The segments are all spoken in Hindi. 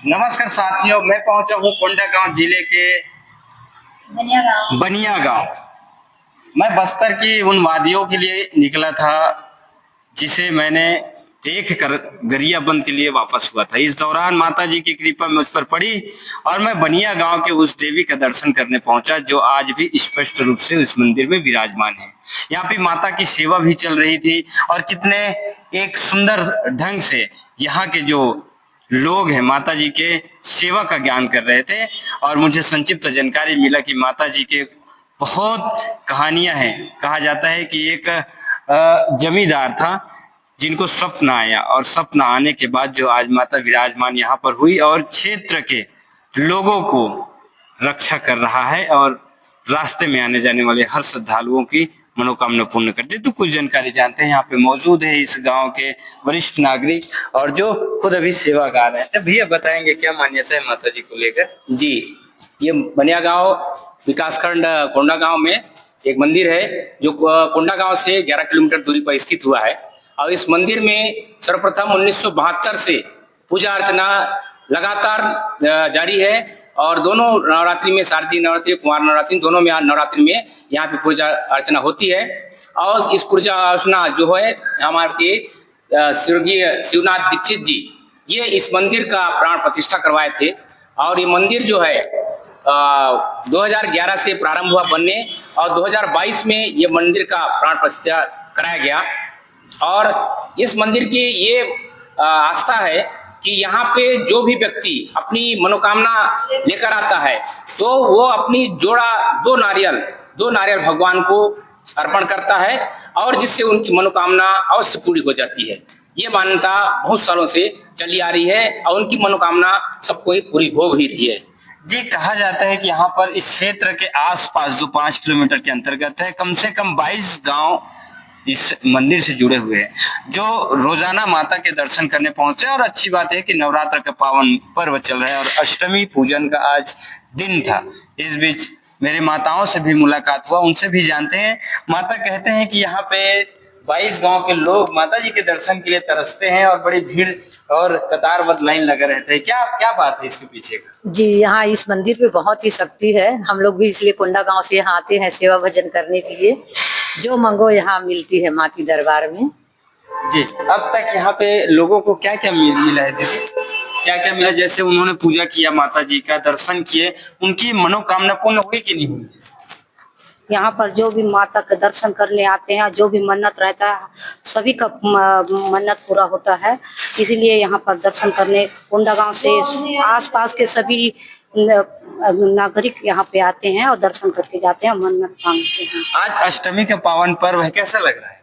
नमस्कार साथियों, मैं पहुंचा हूं कोंडागांव जिले के बनिया गांव। मैं बस्तर की उन वादियों के लिए निकला था जिसे मैंने देख कर गरियाबंद के लिए वापस हुआ था। इस दौरान माता जी की कृपा मुझ पर पड़ी और मैं बनिया गांव के उस देवी का दर्शन करने पहुंचा जो आज भी स्पष्ट रूप से उस मंदिर में विराजमान है। यहाँ पे माता की सेवा भी चल रही थी और कितने एक सुंदर ढंग से यहाँ के जो लोग हैं माता जी के सेवा का ज्ञान कर रहे थे। और मुझे संक्षिप्त जानकारी मिला कि माता जी के बहुत कहानियां हैं। कहा जाता है कि एक जमींदार था जिनको स्वप्न आया और स्वप्न आने के बाद जो आज माता विराजमान यहाँ पर हुई और क्षेत्र के लोगों को रक्षा कर रहा है और रास्ते में आने जाने वाले हर श्रद्धालुओं की मनोकामना पूर्ण करते। तो कुछ जानकारी जानते हैं। यहाँ पे मौजूद है इस गांव के वरिष्ठ नागरिक और जो खुद अभी सेवागार है। तो भैया बताएंगे क्या मान्यता है माता जी को लेकर? जी, ये बनिया गांव विकासखंड कोंडागांव में एक मंदिर है जो कोंडागांव से 11 किलोमीटर दूरी पर स्थित हुआ है। और इस मंदिर में सर्वप्रथम 1972 से पूजा अर्चना लगातार जारी है। और दोनों नवरात्रि में, शारदीय नवरात्रि, कुमार नवरात्रि, दोनों में नवरात्रि में यहाँ पे पूजा अर्चना होती है। और इस पूजा अर्चना जो है हमारे स्वर्गीय शिवनाथ दीक्षित जी, ये इस मंदिर का प्राण प्रतिष्ठा करवाए थे। और ये मंदिर जो है 2011 से प्रारंभ हुआ बनने और 2022 में ये मंदिर का प्राण प्रतिष्ठा कराया गया। और इस मंदिर की ये आस्था है कि यहाँ पे जो भी व्यक्ति अपनी मनोकामना लेकर आता है तो वो अपनी जोड़ा दो नारियल भगवान को अर्पण करता है और जिससे उनकी मनोकामना अवश्य पूरी हो जाती है। ये मान्यता बहुत सालों से चली आ रही है और उनकी मनोकामना सबको पूरी हो ही रही है। जी, कहा जाता है कि यहाँ पर इस क्षेत्र के आसपास जो 5 किलोमीटर के अंतर्गत है, कम से कम 22 गांव इस मंदिर से जुड़े हुए हैं जो रोजाना माता के दर्शन करने पहुंचते हैं। और अच्छी बात है कि नवरात्र का पावन पर्व चल रहा है और अष्टमी पूजन का आज दिन था। इस बीच मेरे माताओं से भी मुलाकात हुआ, उनसे भी जानते हैं। माता कहते हैं कि यहाँ पे 22 गांव के लोग माता जी के दर्शन के लिए तरसते हैं और बड़ी भीड़ और कतारबद्ध लाइन लगा रहते हैं। क्या क्या बात है इसके पीछे का? जी, यहाँ इस मंदिर पे बहुत ही शक्ति है। हम लोग भी इसलिए कोंडा गांव से यहाँ आते हैं सेवा भजन करने के लिए। जो मंगो यहाँ मिलती है माँ की दरबार में। जी, अब तक यहाँ पे लोगों को क्या क्या मिला है दीदी? क्या क्या मिला? जैसे उन्होंने पूजा किया, माता जी का दर्शन किए, उनकी मनोकामना पूर्ण हुई कि नहीं हुई? यहाँ पर जो भी माता का दर्शन करने आते हैं, जो भी मन्नत रहता है, सभी का मन्नत पूरा होता है। इसीलिए यहाँ पर दर्शन करने कोंडा गांव से आसपास के सभी नागरिक यहाँ पे आते हैं और दर्शन करके जाते हैं, मन्नत मांगते हैं। आज अष्टमी का पावन पर्व है, कैसा लग रहा है?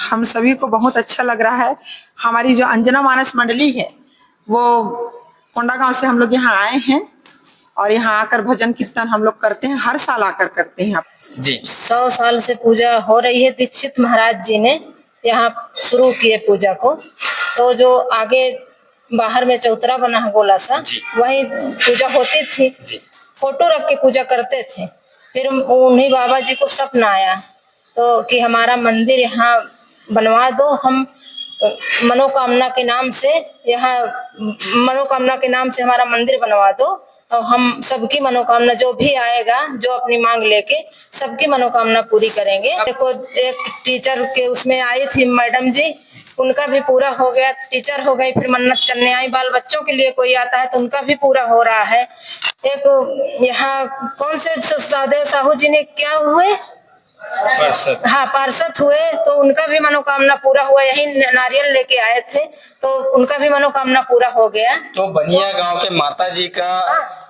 हम सभी को बहुत अच्छा लग रहा है। हमारी जो अंजना मानस मंडली है वो कोंडागांव से हम लोग यहाँ आए हैं और यहाँ आकर भजन कीर्तन हम लोग करते हैं, हर साल आकर करते हैं। जी, 100 साल से पूजा हो रही है। दीक्षित महाराज जी ने यहाँ शुरू किए पूजा को। तो जो आगे बाहर में चौतरा बना है गोला सा, वही पूजा होती थी। फोटो रख के पूजा करते थे। फिर उन्हीं बाबा जी को सपना आया तो कि हमारा मंदिर यहाँ बनवा दो, हम मनोकामना के नाम से हमारा मंदिर बनवा दो और हम सबकी मनोकामना, जो भी आएगा जो अपनी मांग लेके सबकी मनोकामना पूरी करेंगे। देखो, एक टीचर के उसमें आई थी मैडम जी, उनका भी पूरा हो गया, टीचर हो गई। फिर मन्नत करने आई, बाल बच्चों के लिए कोई आता है तो उनका भी पूरा हो रहा है। एक यहाँ कौन से सहदेव साहू जी ने क्या हुए, पार्षद हुए, तो उनका भी मनोकामना पूरा हुआ। यही नारियल लेके आए थे तो उनका भी मनोकामना पूरा हो गया। तो बनिया गांव के माता जी का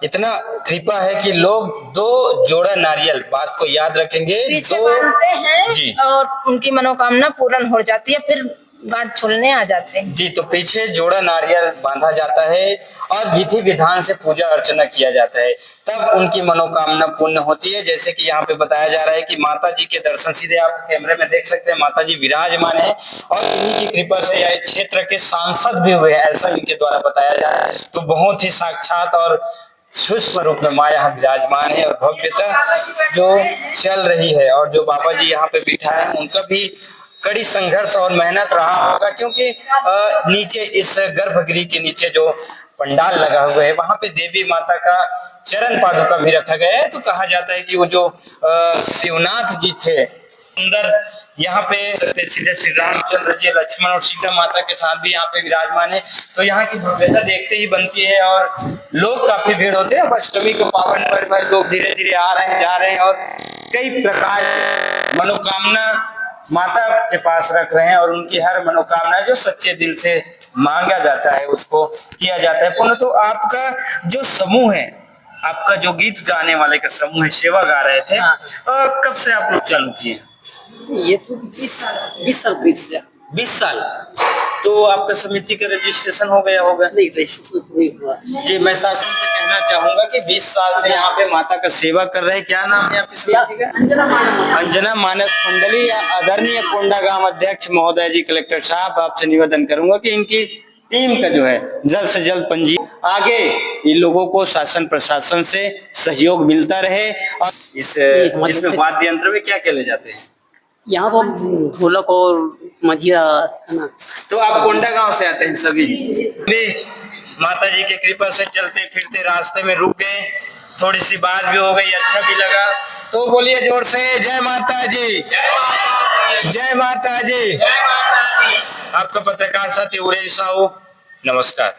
इतना कृपा है कि लोग 2 जोड़ा नारियल, बात को याद रखेंगे, पीछे बांधते हैं और उनकी मनोकामना पूर्ण हो जाती है। फिर गांठ छोड़ने आ जाते हैं। जी, तो पीछे जोड़ा नारियल बांधा जाता है और विधि विधान से पूजा अर्चना किया जाता है, तब उनकी मनोकामना पूर्ण होती है। जैसे कि यहाँ पे बताया जा रहा है कि माता जी के दर्शन सीधे आप कैमरे में देख सकते हैं, माता जी विराजमान है और इन्हीं की कृपा से यह क्षेत्र के सांसद भी हुए, ऐसा इनके द्वारा बताया जा रहा है। तो बहुत ही साक्षात और सूक्ष्म रूप में माँ यहाँ विराजमान है और भव्यता जो चल रही है। और जो बाबा जी यहाँ पे बिठाए हैं उनका भी कड़ी संघर्ष और मेहनत रहा होगा, क्योंकि नीचे इस गर्भगृह के नीचे जो पंडाल लगा हुआ है, वहां पे देवी माता का चरण पादुका भी रखा गया है। तो कहा जाता है कि वो जो शिवनाथ जी थे सुंदर, यहाँ पे सीधे श्री रामचंद्र जी, लक्ष्मण और सीता माता के साथ भी यहाँ पे विराजमान है। तो यहाँ की भव्यता देखते ही बनती है और लोग काफी भीड़ होते हैं। अब अष्टमी को पावन पर्व पर लोग धीरे धीरे आ रहे हैं, जा रहे हैं और कई प्रकार मनोकामना माता के पास रख रहे हैं और उनकी हर मनोकामना जो सच्चे दिल से मांगा जाता है उसको किया जाता है पूर्ण। तो आपका जो समूह है, आपका जो गीत गाने वाले का समूह है, सेवा गा रहे थे, कब से आप लोग चालू किए? ये तो 20 साल 20 साल। तो आपका समिति का रजिस्ट्रेशन हो गया होगा? नहीं, रजिस्ट्रेशन नहीं हुआ। जी, मैं शासन से कहना चाहूंगा कि 20 साल से यहाँ पे माता का सेवा कर रहे हैं। क्या नाम है आपकी समिति का? अंजना मानस मंडली। आदरणीय कोंडागांव अध्यक्ष महोदय जी, कलेक्टर साहब, आपसे निवेदन करूंगा कि इनकी टीम का जो है जल्द से जल्द पंजी आगे इन लोगों को शासन प्रशासन से सहयोग मिलता रहे। और इसमें वाद्य यंत्र में क्या क्या ले जाते हैं? यहाँ पर ढोलक और मझिया है ना। तो आप कोंडागांव से आते हैं सभी? माता जी की कृपा से चलते फिरते रास्ते में रुके, थोड़ी सी बात भी हो गई, अच्छा भी लगा। तो बोलिए जोर से, जय माता जी, जय माता जी। आपका पत्रकार साथी उरेश साहू, नमस्कार।